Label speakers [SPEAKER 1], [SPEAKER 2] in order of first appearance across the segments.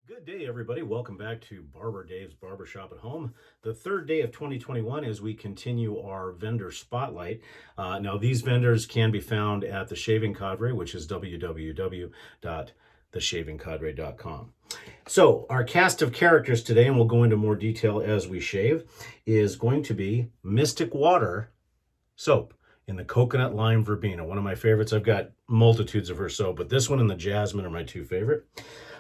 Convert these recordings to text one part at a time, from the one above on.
[SPEAKER 1] Good day, everybody. Welcome back to Barber Dave's Barbershop at Home. The third day of 2021 as we continue our vendor spotlight. Now, these vendors can be found at the Shaving Cadre, which is www.theshavingcadre.com. So, our cast of characters today, and we'll go into more detail as we shave, is going to be Mystic Water soap in the coconut lime verbena, one of my favorites. I've got multitudes of her soap, but this one and the jasmine are my two favorite.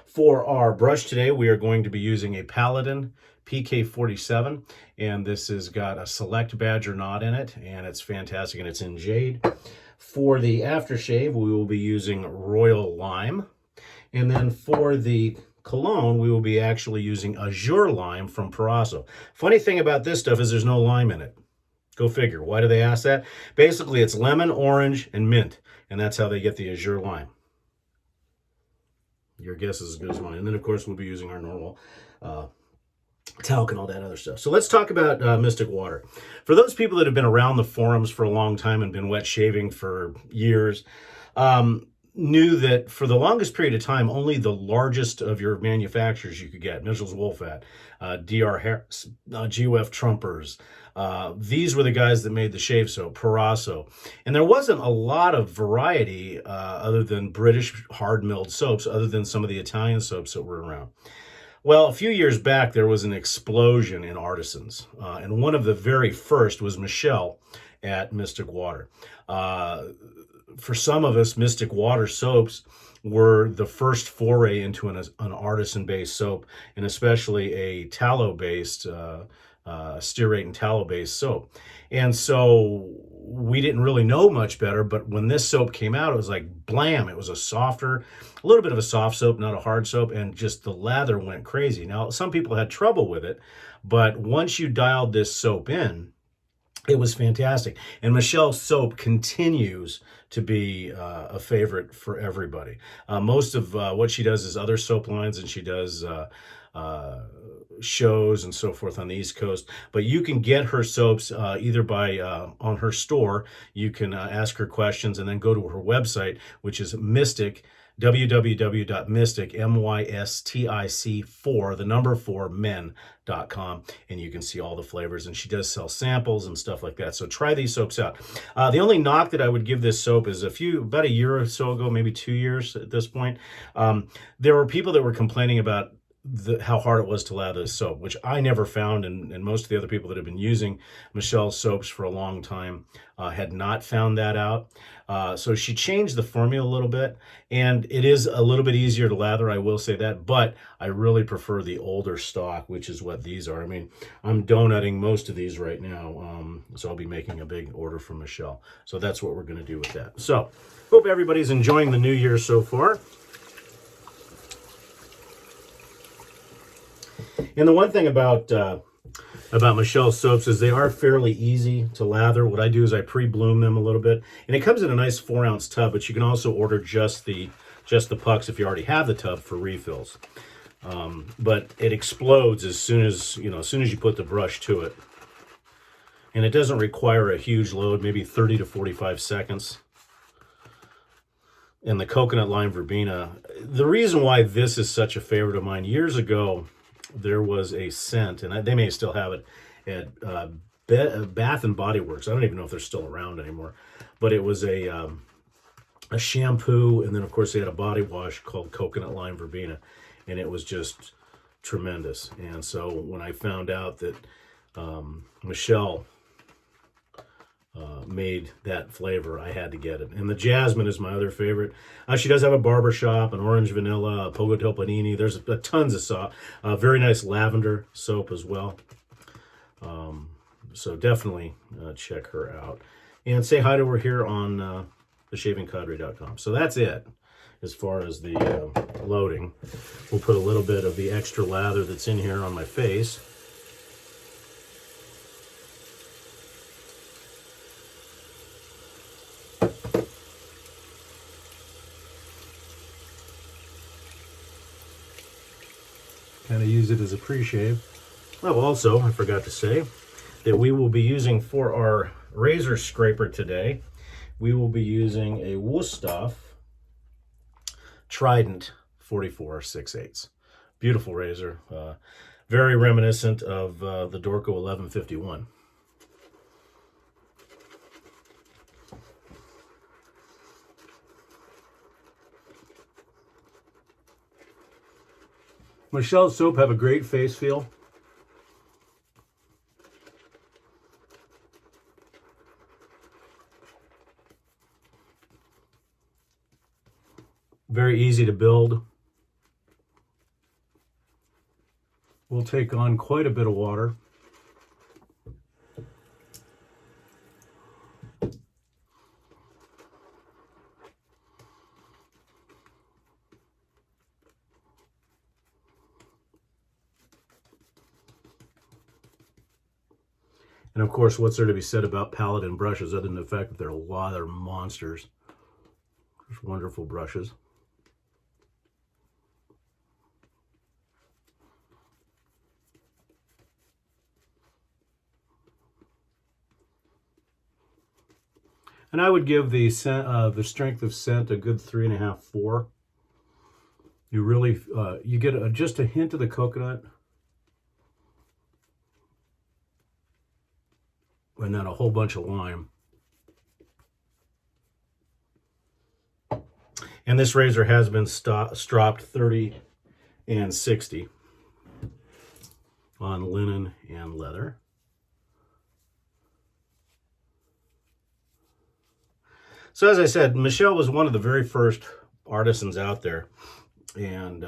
[SPEAKER 1] For our brush today, we are going to be using a Paladin PK47, and this has got a select badger knot in it, and it's fantastic, and it's in Jade. For the aftershave, we will be using Royall Lyme, and then for the cologne, we will be actually using Azur Lime from Proraso. Funny thing about this stuff is there's no lime in it. Go figure. Why do they ask that? Basically, it's lemon, orange, and mint, and that's how they get the Azur Lime. Your guess is as good as mine. And then, of course, we'll be using our normal talc and all that other stuff. So let's talk about Mystic Water. For those people that have been around the forums for a long time and been wet shaving for years, knew that for the longest period of time, only the largest of your manufacturers you could get, Mitchell's Wolfat, DR Harris, GOF Trumpers, these were the guys that made the shave soap, Proraso. And there wasn't a lot of variety other than British hard-milled soaps, other than some of the Italian soaps that were around. Well, a few years back, there was an explosion in artisans. And one of the very first was Michelle at Mystic Water. For some of us, Mystic Water soaps were the first foray into an artisan-based soap, and especially a tallow-based, stearate and tallow-based soap. And so we didn't really know much better, but when this soap came out, it was like blam. It was a little bit of a soft soap, not a hard soap, and just the lather went crazy. Now, some people had trouble with it, but once you dialed this soap in, it was fantastic. And Michelle's soap continues to be a favorite for everybody. Most of what she does is other soap lines, and she does shows and so forth on the East Coast. But you can get her soaps either by on her store. You can ask her questions and then go to her website, which is Mystic, www.mystic, MYSTIC 4 men.com, and you can see all the flavors. And she does sell samples and stuff like that. So try these soaps out. The only knock that I would give this soap is about a year or so ago, maybe 2 years at this point, there were people that were complaining about how hard it was to lather this soap, which I never found, and most of the other people that have been using Michelle's soaps for a long time had not found that out. So she changed the formula a little bit, and it is a little bit easier to lather, I will say that, but I really prefer the older stock, which is what these are. I mean, I'm donutting most of these right now, so I'll be making a big order from Michelle. So that's what we're going to do with that. So hope everybody's enjoying the new year so far. And the one thing about Michelle's soaps is they are fairly easy to lather. What I do is I pre-bloom them a little bit, and it comes in a nice 4-ounce tub. But you can also order just the pucks if you already have the tub for refills. But it explodes as soon as you put the brush to it, and it doesn't require a huge load, maybe 30 to 45 seconds. And the coconut lime verbena. The reason why this is such a favorite of mine, years ago, there was a scent, and they may still have it at Bath and Body Works. I don't even know if they're still around anymore, but it was a shampoo, and then of course they had a body wash called coconut lime verbena, and it was just tremendous. And so when I found out that Michelle made that flavor, I had to get it. And the jasmine is my other favorite. She does have a barbershop, an orange vanilla, a pogo panini. There's tons of soap. Very nice lavender soap as well. So definitely check her out. And say hi to her here on theshavingcadre.com. So that's it as far as the loading. We'll put a little bit of the extra lather that's in here on my face. Kind of use it as a pre-shave. Oh, also, I forgot to say that we will be using for our razor scraper today, we will be using a Wustof Tridente 44 6/8. Beautiful razor. Very reminiscent of the Dorco 1151. Michelle's soap have a great face feel. Very easy to build. Will take on quite a bit of water. And of course, what's there to be said about Paladin brushes other than the fact that they're monsters. Just wonderful brushes. And I would give the strength of scent a good 3.5, 4. You really you get just a hint of the coconut, and then a whole bunch of lime. And this razor has been stropped 30 and 60 on linen and leather. So as I said, Michelle was one of the very first artisans out there, and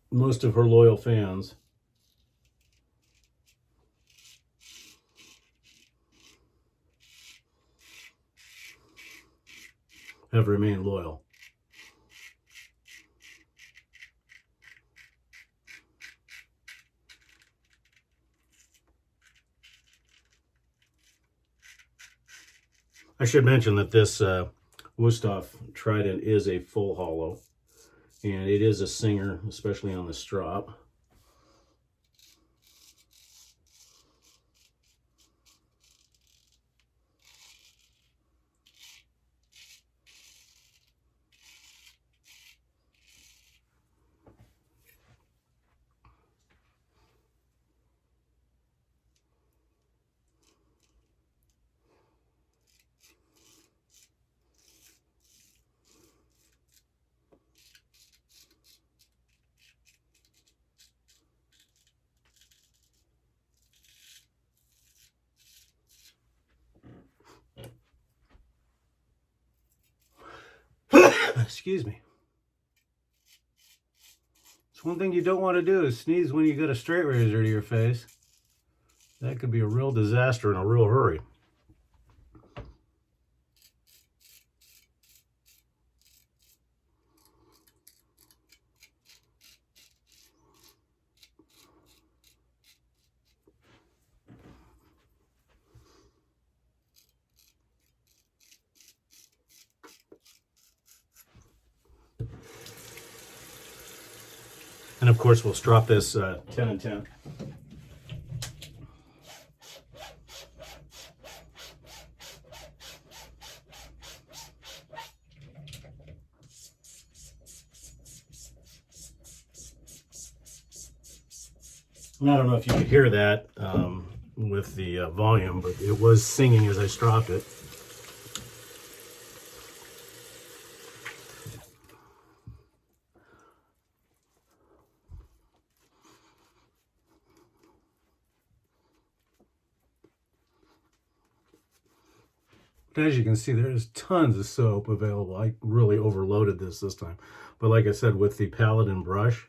[SPEAKER 1] most of her loyal fans have remained loyal. I should mention that this Wustof Trident is a full hollow, and it is a singer, especially on the strop. Excuse me. It's one thing you don't want to do is sneeze when you got a straight razor to your face. That could be a real disaster in a real hurry. And of course, we'll strop this 10 and 10. And I don't know if you could hear that with the volume, but it was singing as I stropped it. But as you can see, there's tons of soap available. I really overloaded this time. But like I said, with the Paladin brush,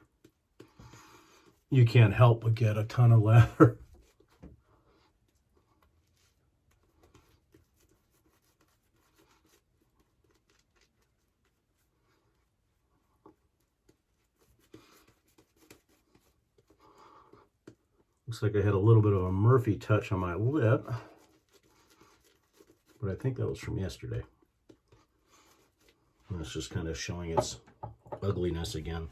[SPEAKER 1] you can't help but get a ton of lather. Looks like I had a little bit of a Murphy touch on my lip. But I think that was from yesterday. And it's just kind of showing its ugliness again.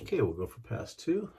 [SPEAKER 1] Okay, we'll go for pass 2.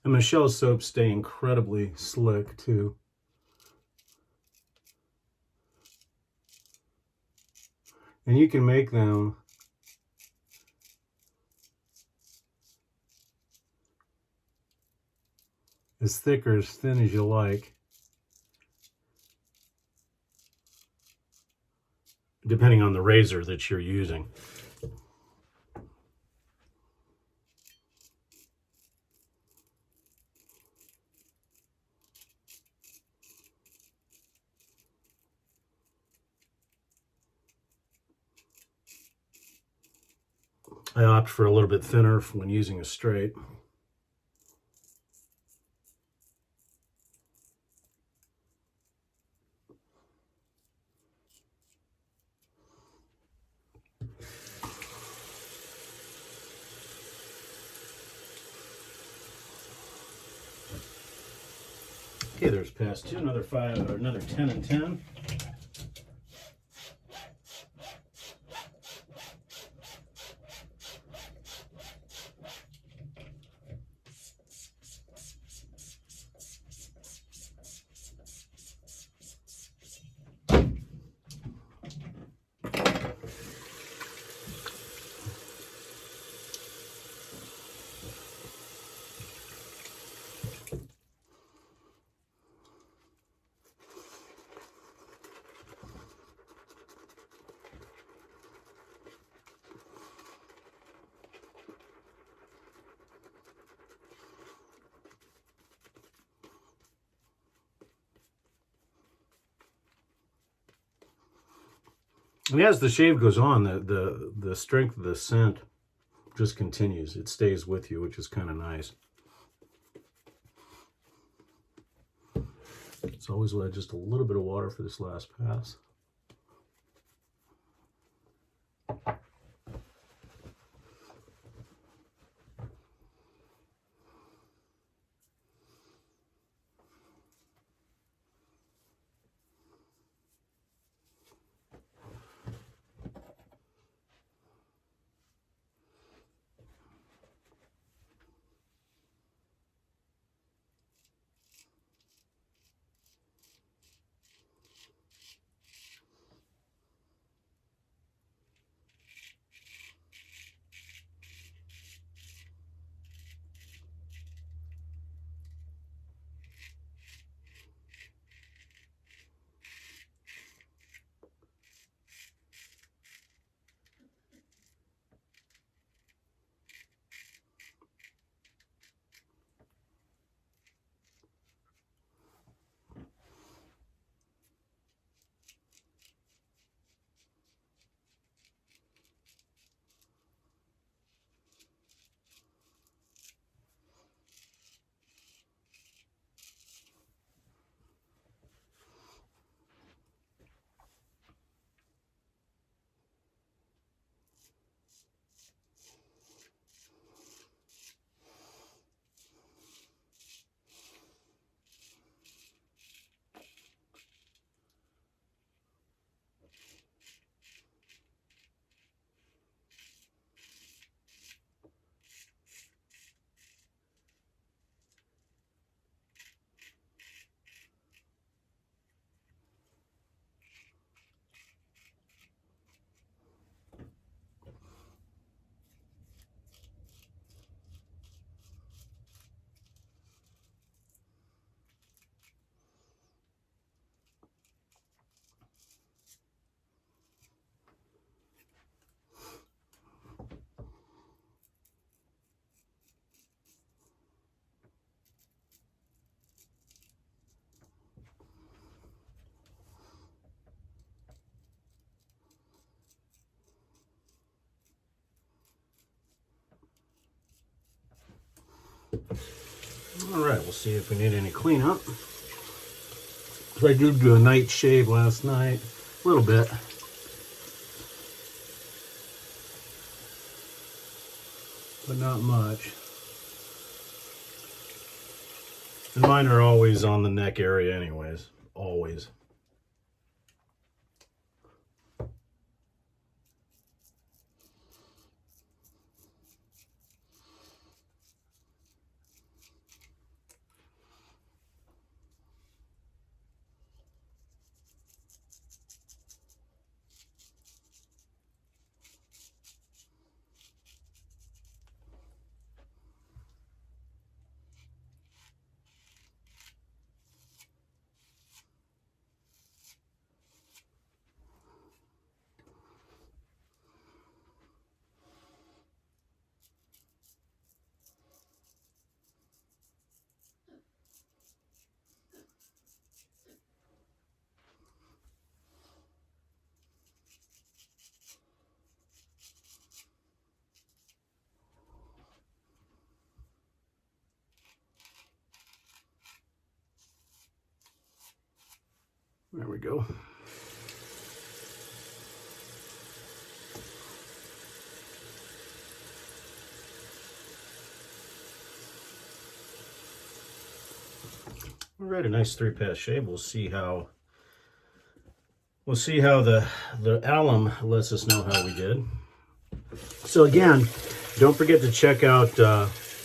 [SPEAKER 1] And Michelle's soaps stay incredibly slick too. And you can make them as thick or as thin as you like, depending on the razor that you're using. I opt for a little bit thinner when using a straight. Okay, there's pass 2, another 5, or another 10 and 10. And as the shave goes on, the strength of the scent just continues. It stays with you, which is kind of nice. So always will add just a little bit of water for this last pass. All right, we'll see if we need any cleanup. So I did do a night shave last night, a little bit. But not much. And mine are always on the neck area anyways, always. There we go. All right, a nice 3-pass shave. We'll see how the alum lets us know how we did. So again, don't forget to check out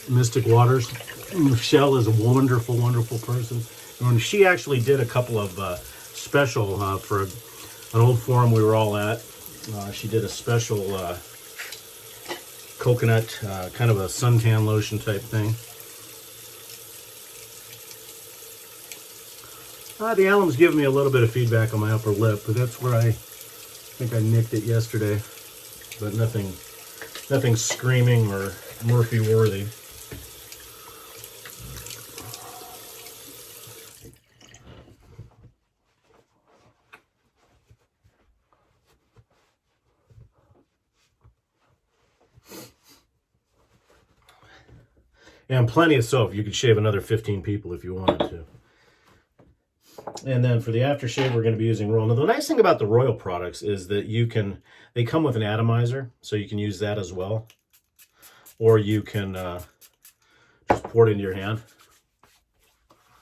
[SPEAKER 1] Mystic Waters. Michelle is a wonderful, wonderful person. And she actually did a couple of special for an old forum we were all at. She did a special coconut, kind of a suntan lotion type thing. The alum's giving me a little bit of feedback on my upper lip, but that's where I think I nicked it yesterday. But nothing screaming or Murphy worthy. And plenty of soap. You could shave another 15 people if you wanted to. And then for the aftershave, we're going to be using Royall. Now, the nice thing about the Royall products is that they come with an atomizer, so you can use that as well. Or you can just pour it into your hand.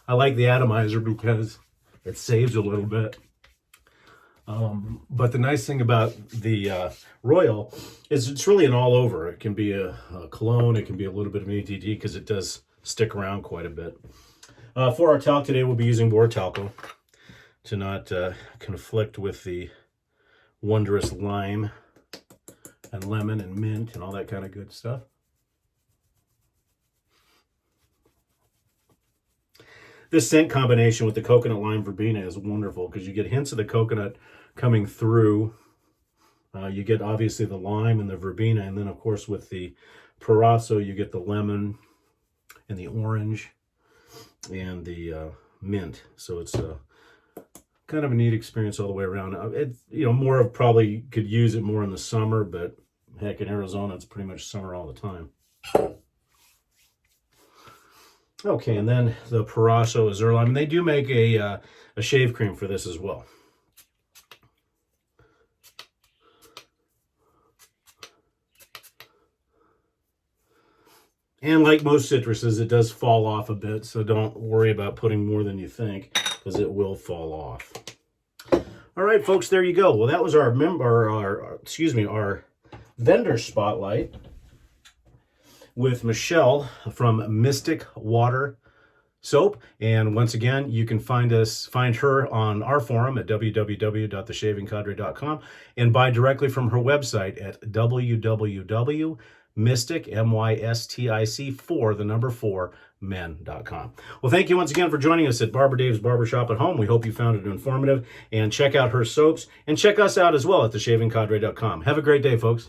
[SPEAKER 1] I like the atomizer because it saves a little bit. But the nice thing about the Royall is it's really an all-over. It can be a Cologne, it can be a little bit of an ETD because it does stick around quite a bit. For our talc today, we'll be using Borotalco to not conflict with the wondrous lime and lemon and mint and all that kind of good stuff. This scent combination with the coconut lime verbena is wonderful because you get hints of the coconut coming through. You get obviously the lime and the verbena, and then of course with the Proraso you get the lemon and the orange and the mint. So it's kind of a neat experience all the way around. More of probably could use it more in the summer, but heck, in Arizona it's pretty much summer all the time. Okay, and then the Proraso Azur. I mean, they do make a shave cream for this as well. And like most citruses, it does fall off a bit, so don't worry about putting more than you think, because it will fall off. All right, folks, there you go. Well, that was our vendor spotlight with Michelle from Mystic Water Soap. And once again, you can find her on our forum at www.theshavingcadre.com and buy directly from her website at www.mystic, MYSTIC, 4 men.com. Well, thank you once again for joining us at Barber Dave's Barbershop at Home. We hope you found it informative, and check out her soaps and check us out as well at theshavingcadre.com. Have a great day, folks.